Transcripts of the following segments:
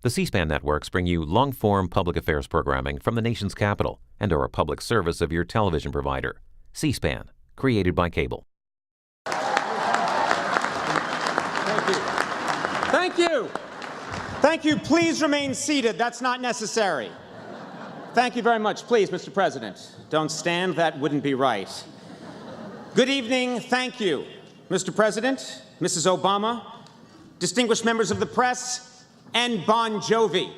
The C-SPAN networks bring you long-form public affairs programming from the nation's capital and are a public service of your television provider. C-SPAN, created by cable. Thank you. Thank you. Thank you. Please remain seated. That's not necessary. Thank you very much. Please, Mr. President, don't stand. That wouldn't be right. Good evening. Thank you, Mr. President, Mrs. Obama, distinguished members of the press, and Bon Jovi.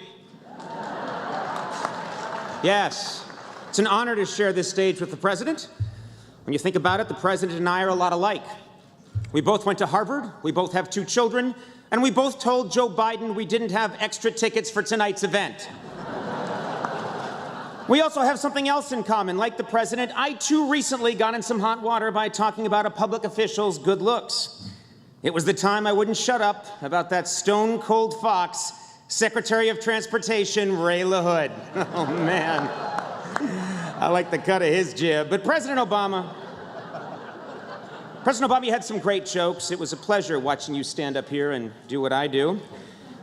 Yes, it's an honor to share this stage with the President. When you think about it, the President and I are a lot alike. We both went to Harvard, we both have 2 children, and we both told Joe Biden we didn't have extra tickets for tonight's event. We also have something else in common. Like the President, I too recently got in some hot water by talking about a public official's good looks. It was the time I wouldn't shut up about that stone-cold fox, Secretary of Transportation Ray LaHood. Oh, man. I like the cut of his jib. But President Obama, you had some great jokes. It was a pleasure watching you stand up here and do what I do.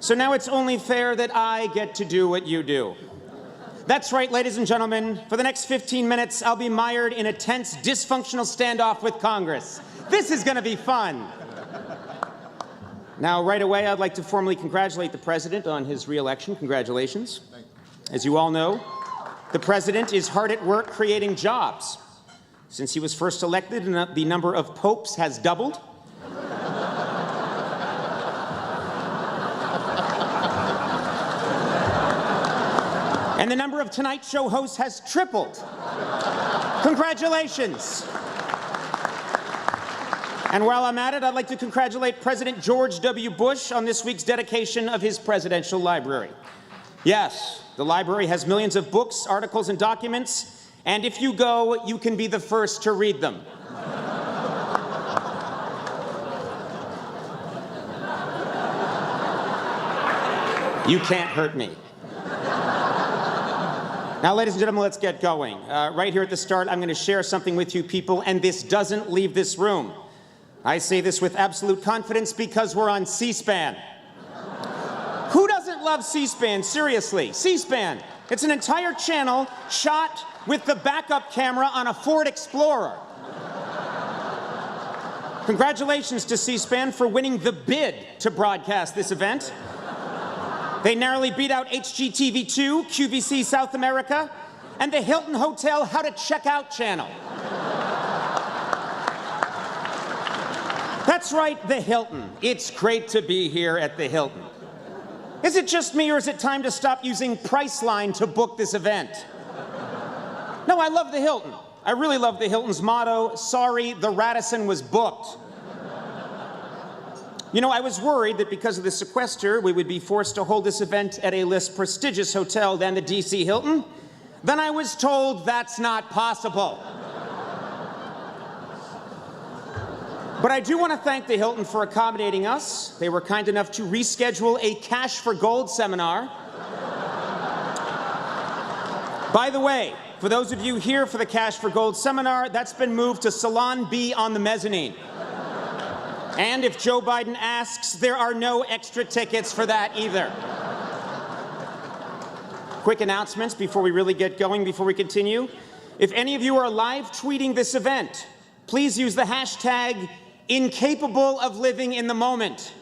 So now it's only fair that I get to do what you do. That's right, ladies and gentlemen. For the next 15 minutes, I'll be mired in a tense, dysfunctional standoff with Congress. This is going to be fun. Now, right away, I'd like to formally congratulate the President on his re-election. Congratulations. As you all know, the President is hard at work creating jobs. Since he was first elected, the number of popes has doubled. And the number of Tonight Show hosts has tripled. Congratulations. And while I'm at it, I'd like to congratulate President George W. Bush on this week's dedication of his presidential library. Yes, the library has millions of books, articles, and documents, and if you go, you can be the first to read them. You can't hurt me. Now, ladies and gentlemen, let's get going. Right here at the start, I'm going to share something with you people, and this doesn't leave this room. I say this with absolute confidence because we're on C-SPAN. Who doesn't love C-SPAN? Seriously, C-SPAN. It's an entire channel shot with the backup camera on a Ford Explorer. Congratulations to C-SPAN for winning the bid to broadcast this event. They narrowly beat out HGTV2, QVC South America, and the Hilton Hotel How to Check Out channel. That's right, the Hilton. It's great to be here at the Hilton. Is it just me, or is it time to stop using Priceline to book this event? No, I love the Hilton. I really love the Hilton's motto, "Sorry, the Radisson was booked." You know, I was worried that because of the sequester, we would be forced to hold this event at a less prestigious hotel than the DC Hilton. Then I was told that's not possible. But I do want to thank the Hilton for accommodating us. They were kind enough to reschedule a Cash for Gold seminar. By the way, for those of you here for the Cash for Gold seminar, that's been moved to Salon B on the mezzanine. And if Joe Biden asks, there are no extra tickets for that either. Quick announcements before we really get going, before we continue. If any of you are live tweeting this event, please use the hashtag incapable of living in the moment.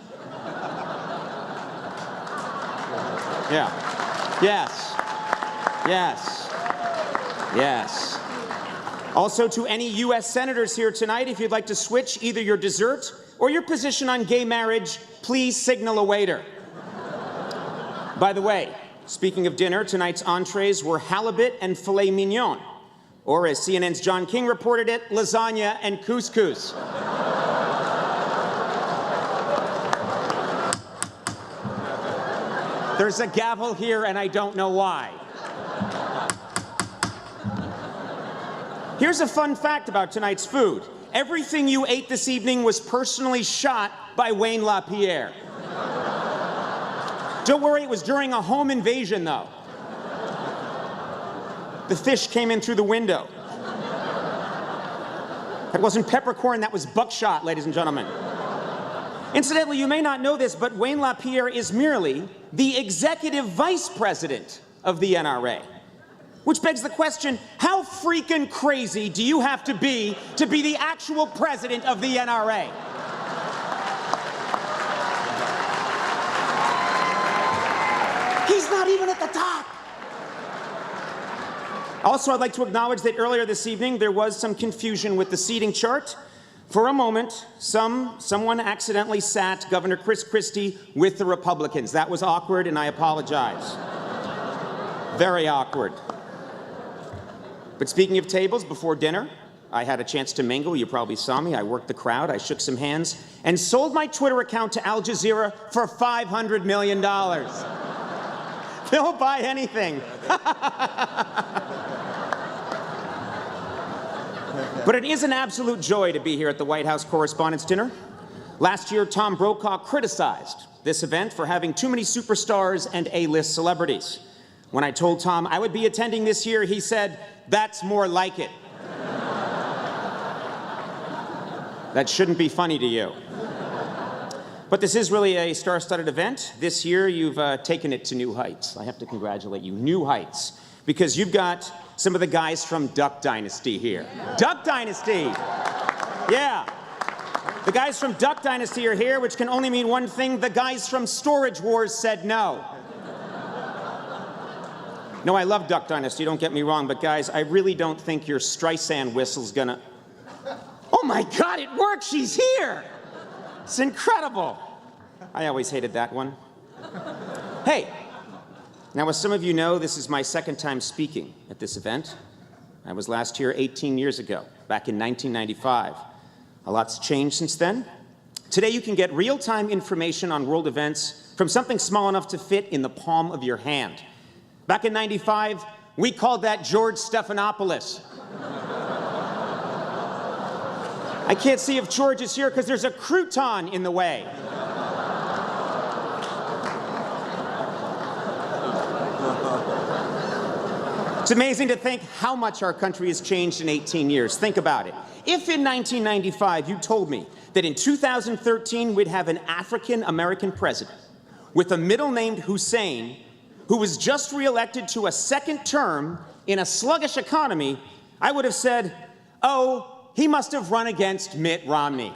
Yeah. Yes. Yes. Yes. Also, to any U.S. senators here tonight, if you'd like to switch either your dessert or your position on gay marriage, please signal a waiter. By the way, speaking of dinner, tonight's entrees were halibut and filet mignon, or as CNN's John King reported it, lasagna and couscous. There's a gavel here, and I don't know why. Here's a fun fact about tonight's food. Everything you ate this evening was personally shot by Wayne LaPierre. Don't worry, it was during a home invasion, though. The fish came in through the window. That wasn't peppercorn, that was buckshot, ladies and gentlemen. Incidentally, you may not know this, but Wayne LaPierre is merely the executive vice president of the NRA. Which begs the question, how freaking crazy do you have to be the actual president of the NRA? He's not even at the top. Also, I'd like to acknowledge that earlier this evening there was some confusion with the seating chart. For a moment, someone accidentally sat Governor Chris Christie with the Republicans. That was awkward, and I apologize. Very awkward. But speaking of tables, before dinner, I had a chance to mingle. You probably saw me. I worked the crowd. I shook some hands and sold my Twitter account to Al Jazeera for $500 million. They'll buy anything. But it is an absolute joy to be here at the White House Correspondents' Dinner. Last year, Tom Brokaw criticized this event for having too many superstars and A-list celebrities. When I told Tom I would be attending this year, he said, "That's more like it." That shouldn't be funny to you. But this is really a star-studded event. This year, you've taken it to new heights. I have to congratulate you, new heights, because you've got some of the guys from Duck Dynasty here. Duck Dynasty! Yeah. The guys from Duck Dynasty are here, which can only mean one thing: the guys from Storage Wars said no. No, I love Duck Dynasty, don't get me wrong, but guys, I really don't think your Streisand whistle's gonna... Oh my God, it worked! She's here! It's incredible. I always hated that one. Hey, now as some of you know, this is my second time speaking at this event. I was last here 18 years ago, back in 1995. A lot's changed since then. Today you can get real-time information on world events from something small enough to fit in the palm of your hand. Back in '95, we called that George Stephanopoulos. I can't see if George is here because there's a crouton in the way. It's amazing to think how much our country has changed in 18 years. Think about it. If in 1995 you told me that in 2013 we'd have an African-American president with a middle named Hussein, who was just re-elected to a second term in a sluggish economy, I would have said, oh, he must have run against Mitt Romney.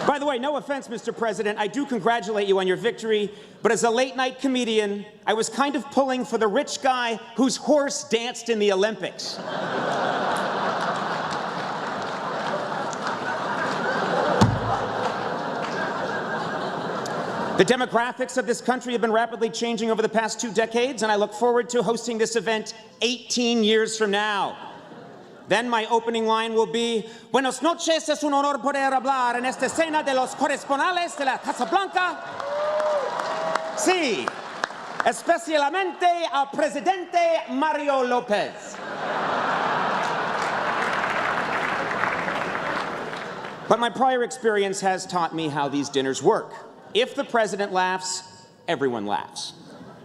By the way, no offense, Mr. President, I do congratulate you on your victory, but as a late-night comedian, I was kind of pulling for the rich guy whose horse danced in the Olympics. The demographics of this country have been rapidly changing over the past 2 decades, and I look forward to hosting this event 18 years from now. Then my opening line will be, Buenas noches, es un honor poder hablar en esta escena de los corresponsales de la Casa Blanca. Sí, especialmente al presidente Mario López. But my prior experience has taught me how these dinners work. If the president laughs, everyone laughs.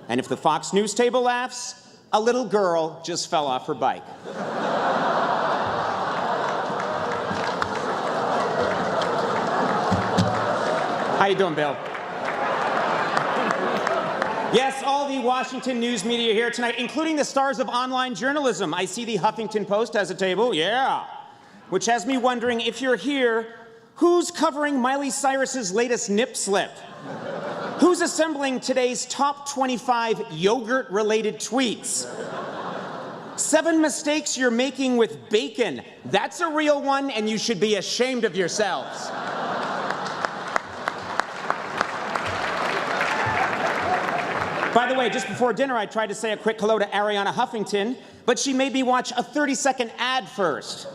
And if the Fox News table laughs, a little girl just fell off her bike. How you doing, Bill? Yes, all the Washington news media here tonight, including the stars of online journalism. I see the Huffington Post has a table, yeah. Which has me wondering, if you're here, who's covering Miley Cyrus's latest nip slip? Who's assembling today's top 25 yogurt-related tweets? 7 mistakes you're making with bacon. That's a real one, and you should be ashamed of yourselves. By the way, just before dinner, I tried to say a quick hello to Ariana Huffington, but she made me watch a 30-second ad first.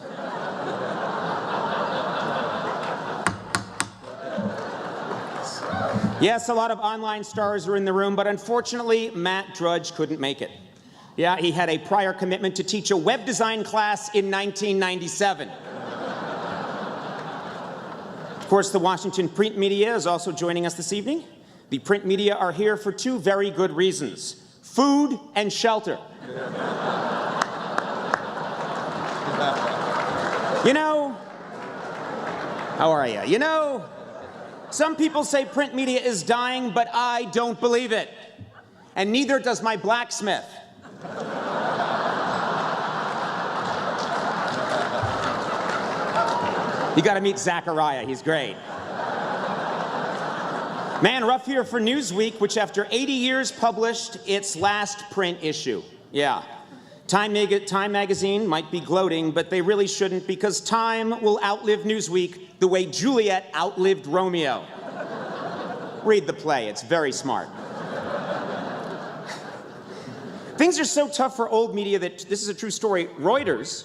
Yes, a lot of online stars are in the room, but unfortunately, Matt Drudge couldn't make it. Yeah, he had a prior commitment to teach a web design class in 1997. Of course, the Washington print media is also joining us this evening. The print media are here for 2 very good reasons: food and shelter. You know, how are you? You know, some people say print media is dying, but I don't believe it. And neither does my blacksmith. You gotta meet Zachariah, he's great. Man, rough year for Newsweek, which after 80 years published its last print issue. Yeah. Time magazine might be gloating, but they really shouldn't, because Time will outlive Newsweek the way Juliet outlived Romeo. Read the play, it's very smart. Things are so tough for old media that, this is a true story, Reuters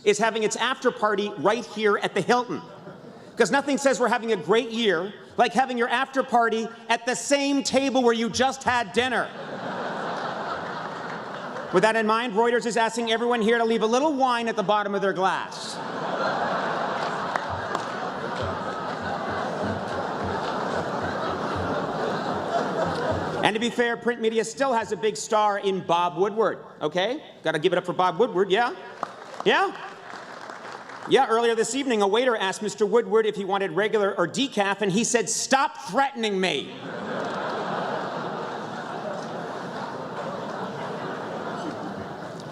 is having its after party right here at the Hilton. Because nothing says we're having a great year like having your after party at the same table where you just had dinner. With that in mind, Reuters is asking everyone here to leave a little wine at the bottom of their glass. And to be fair, print media still has a big star in Bob Woodward, okay? Gotta give it up for Bob Woodward, yeah? Yeah? Yeah, earlier this evening, a waiter asked Mr. Woodward if he wanted regular or decaf, and he said, "Stop threatening me."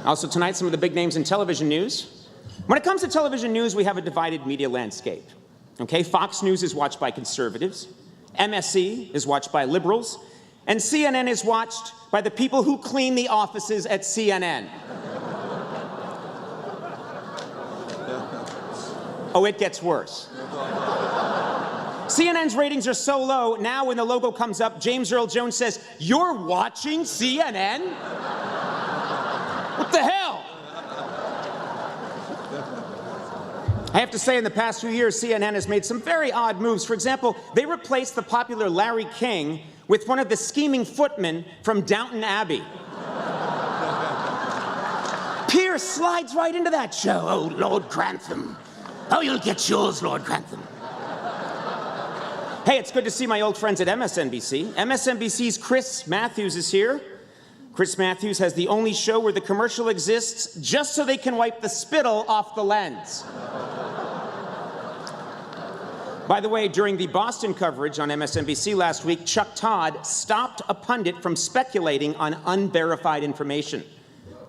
Also tonight, some of the big names in television news. When it comes to television news, we have a divided media landscape. Okay, Fox News is watched by conservatives, MSC is watched by liberals, and CNN is watched by the people who clean the offices at CNN. Oh, it gets worse. CNN's ratings are so low, now when the logo comes up, James Earl Jones says, "You're watching CNN? What the hell?" I have to say, in the past few years, CNN has made some very odd moves. For example, they replaced the popular Larry King with one of the scheming footmen from Downton Abbey. Pierce slides right into that show. "Oh, Lord Grantham. Oh, you'll get yours, Lord Grantham." Hey, it's good to see my old friends at MSNBC. MSNBC's Chris Matthews is here. Chris Matthews has the only show where the commercial exists just so they can wipe the spittle off the lens. By the way, during the Boston coverage on MSNBC last week, Chuck Todd stopped a pundit from speculating on unverified information.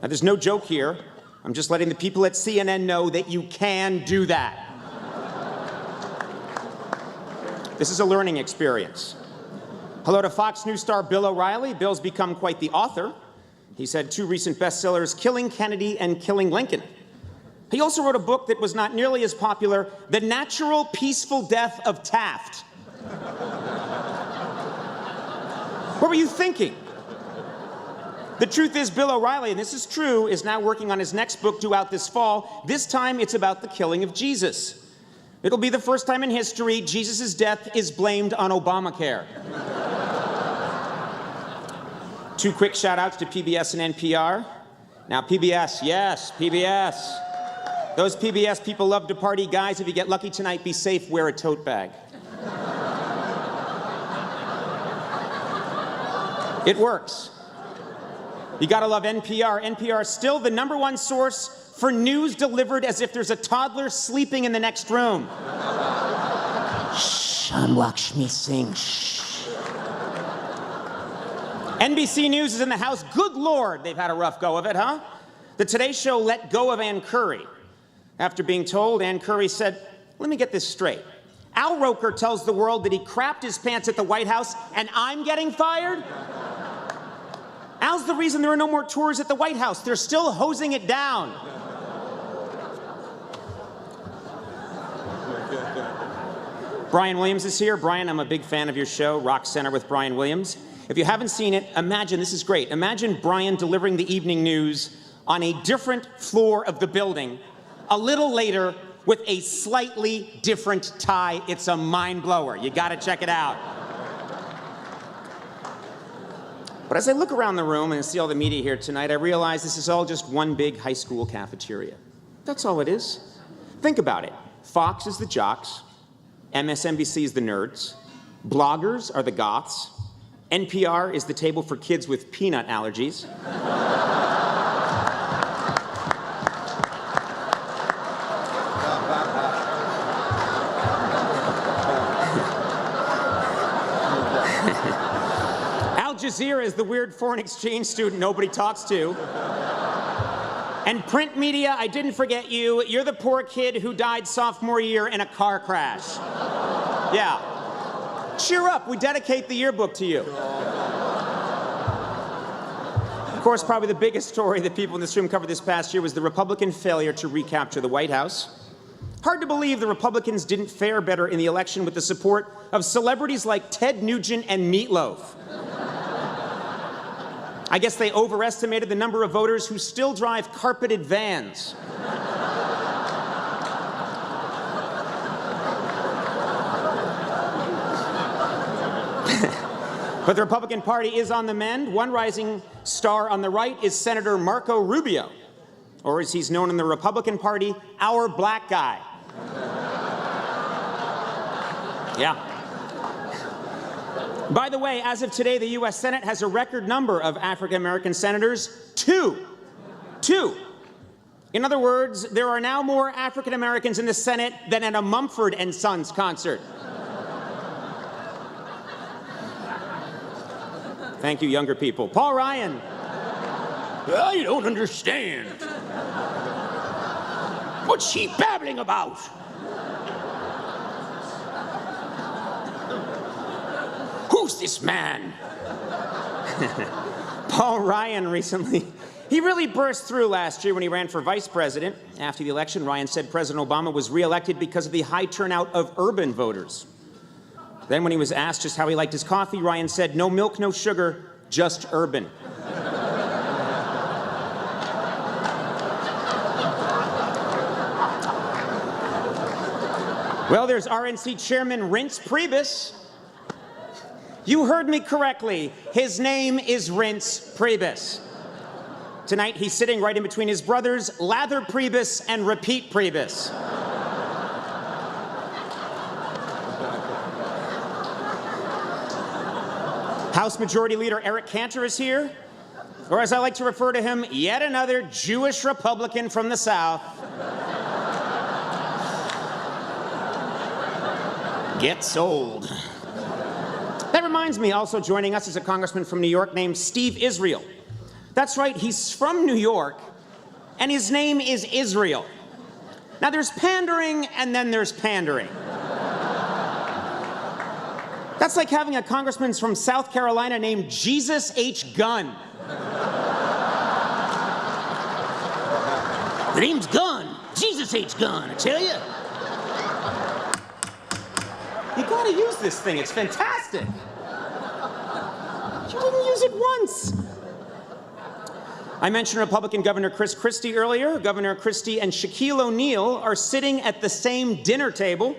Now, there's no joke here. I'm just letting the people at CNN know that you can do that. This is a learning experience. Hello to Fox News star Bill O'Reilly. Bill's become quite the author. He's had 2 recent bestsellers, Killing Kennedy and Killing Lincoln. He also wrote a book that was not nearly as popular, The Natural Peaceful Death of Taft. What were you thinking? The truth is, Bill O'Reilly, and this is true, is now working on his next book due out this fall. This time, it's about the killing of Jesus. It'll be the first time in history Jesus' death is blamed on Obamacare. 2 quick shout-outs to PBS and NPR. Now, PBS, yes, PBS. Those PBS people love to party. Guys, if you get lucky tonight, be safe, wear a tote bag. It works. You gotta love NPR. NPR is still the #1 source for news delivered as if there's a toddler sleeping in the next room. Shh, watch me sing, shh. NBC News is in the house. Good Lord, they've had a rough go of it, huh? The Today Show let go of Ann Curry. After being told, Ann Curry said, "Let me get this straight. Al Roker tells the world that he crapped his pants at the White House, and I'm getting fired? Al's the reason there are no more tours at the White House. They're still hosing it down." Brian Williams is here. Brian, I'm a big fan of your show, Rock Center with Brian Williams. If you haven't seen it, imagine, this is great, imagine Brian delivering the evening news on a different floor of the building, a little later, with a slightly different tie. It's a mind blower. You gotta check it out. But as I look around the room and see all the media here tonight, I realize this is all just one big high school cafeteria. That's all it is. Think about it. Fox is the jocks, MSNBC is the nerds, bloggers are the goths, NPR is the table for kids with peanut allergies. Jazeera is the weird foreign exchange student nobody talks to. And print media, I didn't forget you. You're the poor kid who died sophomore year in a car crash. Yeah. Cheer up, we dedicate the yearbook to you. Of course, probably the biggest story that people in this room covered this past year was the Republican failure to recapture the White House. Hard to believe the Republicans didn't fare better in the election with the support of celebrities like Ted Nugent and Meatloaf. I guess they overestimated the number of voters who still drive carpeted vans. But the Republican Party is on the mend. One rising star on the right is Senator Marco Rubio, or as he's known in the Republican Party, our black guy. Yeah. By the way, as of today, the U.S. Senate has a record number of African-American senators. Two. In other words, there are now more African-Americans in the Senate than at a Mumford & Sons concert. Thank you, younger people. Paul Ryan. I don't understand. What's she babbling about? Who's this man? Paul Ryan recently, he really burst through last year when he ran for vice president. After the election, Ryan said President Obama was reelected because of the high turnout of urban voters. Then when he was asked just how he liked his coffee, Ryan said, no milk, no sugar, just urban. Well, there's RNC Chairman Reince Priebus. You heard me correctly. His name is Reince Priebus. Tonight, he's sitting right in between his brothers, Lather Priebus and Repeat Priebus. House Majority Leader Eric Cantor is here, or as I like to refer to him, yet another Jewish Republican from the South. Gets old. That reminds me, also joining us is a congressman from New York named Steve Israel. That's right, he's from New York, and his name is Israel. Now, there's pandering, and then there's pandering. That's like having a congressman from South Carolina named Jesus H. Gunn. The name's Gunn. Jesus H. Gunn, I tell you. You gotta use this thing, it's fantastic. You didn't use it once. I mentioned Republican Governor Chris Christie earlier. Governor Christie and Shaquille O'Neal are sitting at the same dinner table.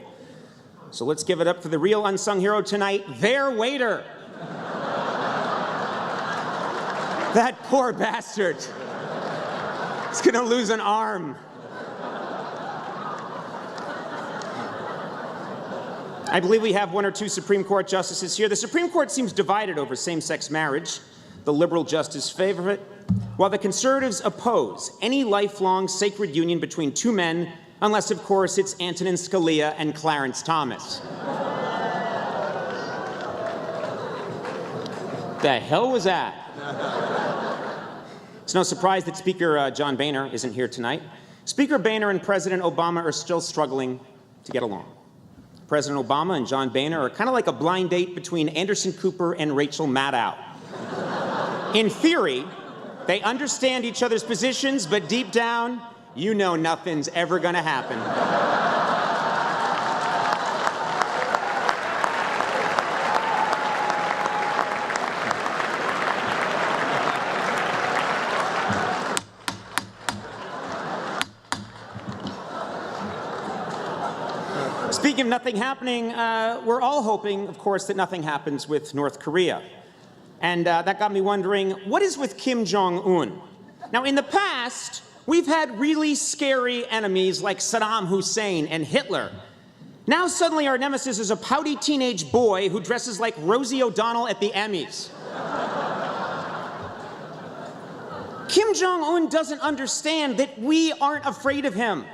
So let's give it up for the real unsung hero tonight, their waiter. That poor bastard. He's gonna lose an arm. I believe we have one or two Supreme Court justices here. The Supreme Court seems divided over same-sex marriage. The liberal justices favor it, while the conservatives oppose any lifelong sacred union between two men, unless, of course, it's Antonin Scalia and Clarence Thomas. The hell was that? It's no surprise that Speaker John Boehner isn't here tonight. Speaker Boehner and President Obama are still struggling to get along. President Obama and John Boehner are kind of like a blind date between Anderson Cooper and Rachel Maddow. In theory, they understand each other's positions, but deep down, you know nothing's ever gonna happen. Speaking of nothing happening, we're all hoping, of course, that nothing happens with North Korea. And that got me wondering, what is with Kim Jong-un? Now, in the past, we've had really scary enemies like Saddam Hussein and Hitler. Now suddenly our nemesis is a pouty teenage boy who dresses like Rosie O'Donnell at the Emmys. Kim Jong-un doesn't understand that we aren't afraid of him.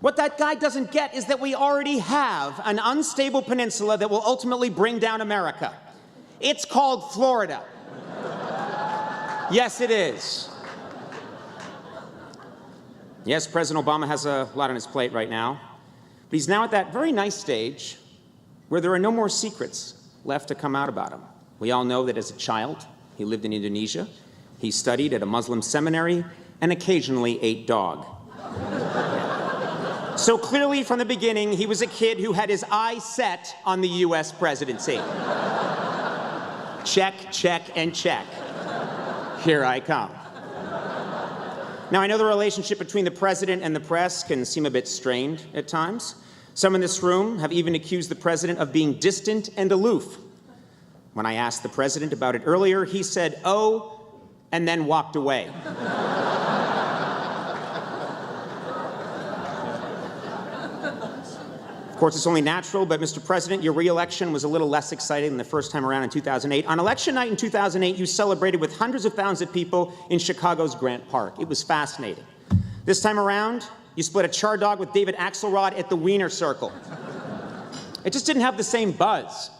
What that guy doesn't get is that we already have an unstable peninsula that will ultimately bring down America. It's called Florida. Yes, it is. Yes, President Obama has a lot on his plate right now, but he's now at that very nice stage where there are no more secrets left to come out about him. We all know that as a child, he lived in Indonesia, he studied at a Muslim seminary, and occasionally ate dog. So clearly, from the beginning, he was a kid who had his eyes set on the U.S. presidency. Check, check, and check. Here I come. Now, I know the relationship between the president and the press can seem a bit strained at times. Some in this room have even accused the president of being distant and aloof. When I asked the president about it earlier, he said, "Oh," and then walked away. Of course, it's only natural, but Mr. President, your re-election was a little less exciting than the first time around in 2008. On election night in 2008, you celebrated with hundreds of thousands of people in Chicago's Grant Park. It was fascinating. This time around, you split a char dog with David Axelrod at the Wiener Circle. It just didn't have the same buzz.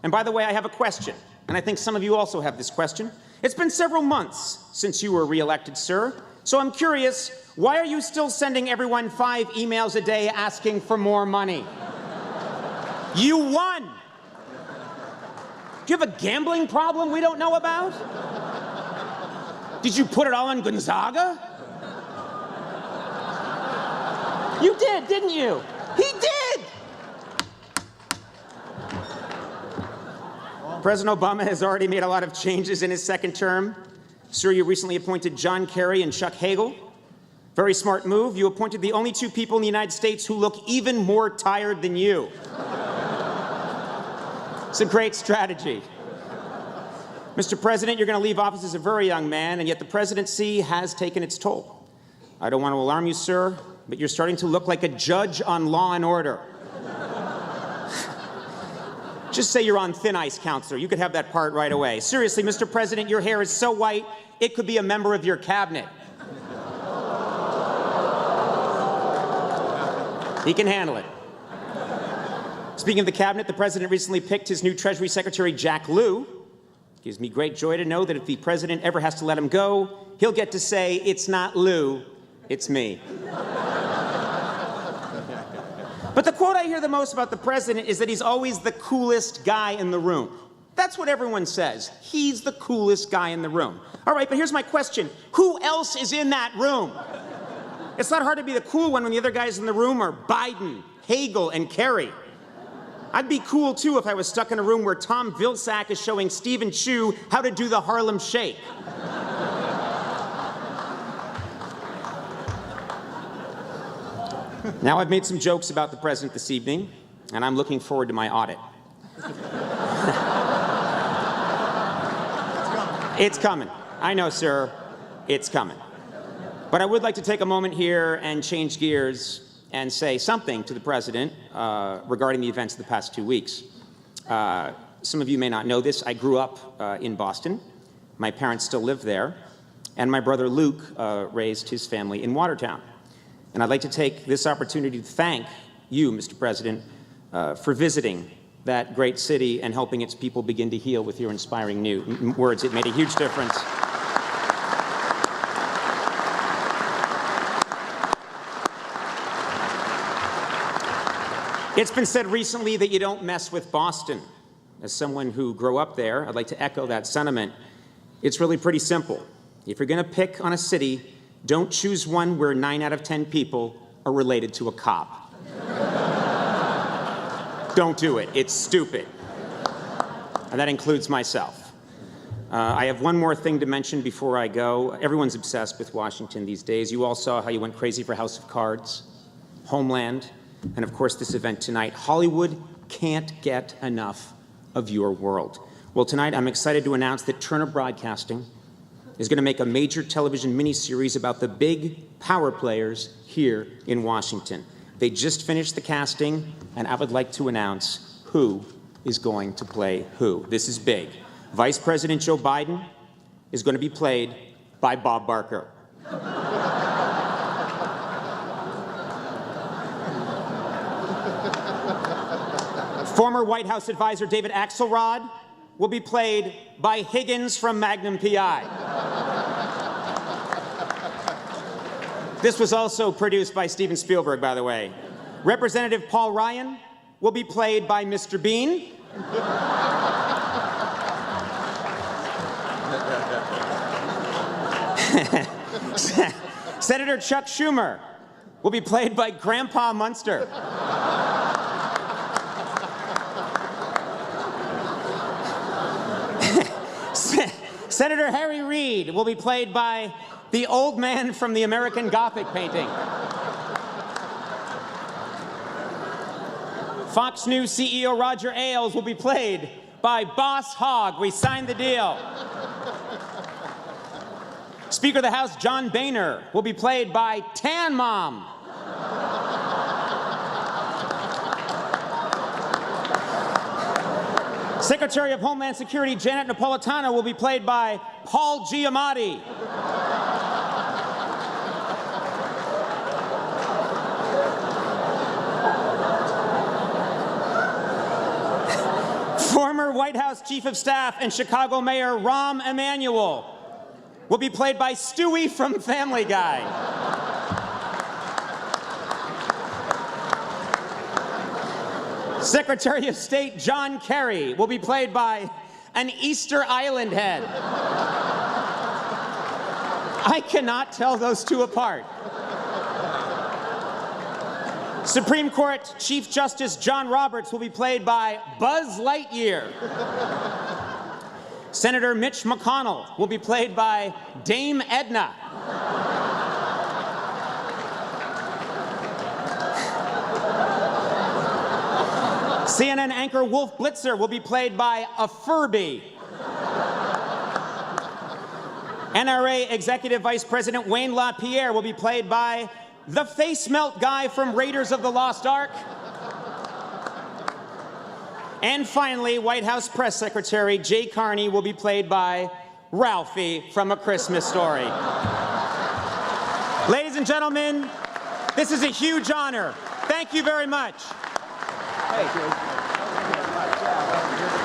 And by the way, I have a question, and I think some of you also have this question. It's been several months since you were re-elected, sir. So I'm curious, why are you still sending everyone 5 emails a day asking for more money? You won! Do you have a gambling problem we don't know about? Did you put it all on Gonzaga? You did, didn't you? He did! President Obama has already made a lot of changes in his second term. Sir, you recently appointed John Kerry and Chuck Hagel. Very smart move. You appointed the only 2 people in the United States who look even more tired than you. It's a great strategy. Mr. President, you're going to leave office as a very young man, and yet the presidency has taken its toll. I don't want to alarm you, sir, but you're starting to look like a judge on Law and Order. Just say you're on thin ice, counselor. You could have that part right away. Seriously, Mr. President, your hair is so white, it could be a member of your cabinet. He can handle it. Speaking of the cabinet, the president recently picked his new Treasury Secretary, Jack Lew. It gives me great joy to know that if the president ever has to let him go, he'll get to say, "It's not Lew, it's me." But the quote I hear the most about the president is that he's always the coolest guy in the room. That's what everyone says. He's the coolest guy in the room. All right, but here's my question. Who else is in that room? It's not hard to be the cool one when the other guys in the room are Biden, Hagel, and Kerry. I'd be cool, too, if I was stuck in a room where Tom Vilsack is showing Stephen Chu how to do the Harlem Shake. Now, I've made some jokes about the president this evening, and I'm looking forward to my audit. It's coming. I know, sir. It's coming. But I would like to take a moment here and change gears and say something to the president regarding the events of the past 2 weeks. Some of you may not know this. I grew up in Boston. My parents still live there. And my brother Luke raised his family in Watertown. And I'd like to take this opportunity to thank you, Mr. President, for visiting that great city and helping its people begin to heal with your inspiring new words. It made a huge difference. It's been said recently that you don't mess with Boston. As someone who grew up there, I'd like to echo that sentiment. It's really pretty simple. If you're going to pick on a city, don't choose one where 9 out of 10 people are related to a cop. Don't do it. It's stupid. And that includes myself. I have one more thing to mention before I go. Everyone's obsessed with Washington these days. You all saw how you went crazy for House of Cards, Homeland, and of course this event tonight. Hollywood can't get enough of your world. Well, tonight I'm excited to announce that Turner Broadcasting is going to make a major television miniseries about the big power players here in Washington. They just finished the casting, and I would like to announce who is going to play who. This is big. Vice President Joe Biden is going to be played by Bob Barker. Former White House advisor David Axelrod will be played by Higgins from Magnum P.I. This was also produced by Steven Spielberg, by the way. Representative Paul Ryan will be played by Mr. Bean. Senator Chuck Schumer will be played by Grandpa Munster. Senator Harry Reid will be played by the old man from the American Gothic painting. Fox News CEO Roger Ailes will be played by Boss Hogg. We signed the deal. Speaker of the House John Boehner will be played by Tan Mom. Secretary of Homeland Security Janet Napolitano will be played by Paul Giamatti. Former White House Chief of Staff and Chicago Mayor Rahm Emanuel will be played by Stewie from Family Guy. Secretary of State John Kerry will be played by an Easter Island head. I cannot tell those two apart. Supreme Court Chief Justice John Roberts will be played by Buzz Lightyear. Senator Mitch McConnell will be played by Dame Edna. CNN anchor Wolf Blitzer will be played by a Furby. NRA Executive Vice President Wayne LaPierre will be played by the face melt guy from Raiders of the Lost Ark. And finally, White House Press Secretary Jay Carney will be played by Ralphie from A Christmas Story. Ladies and gentlemen, this is a huge honor. Thank you very much. Thank you.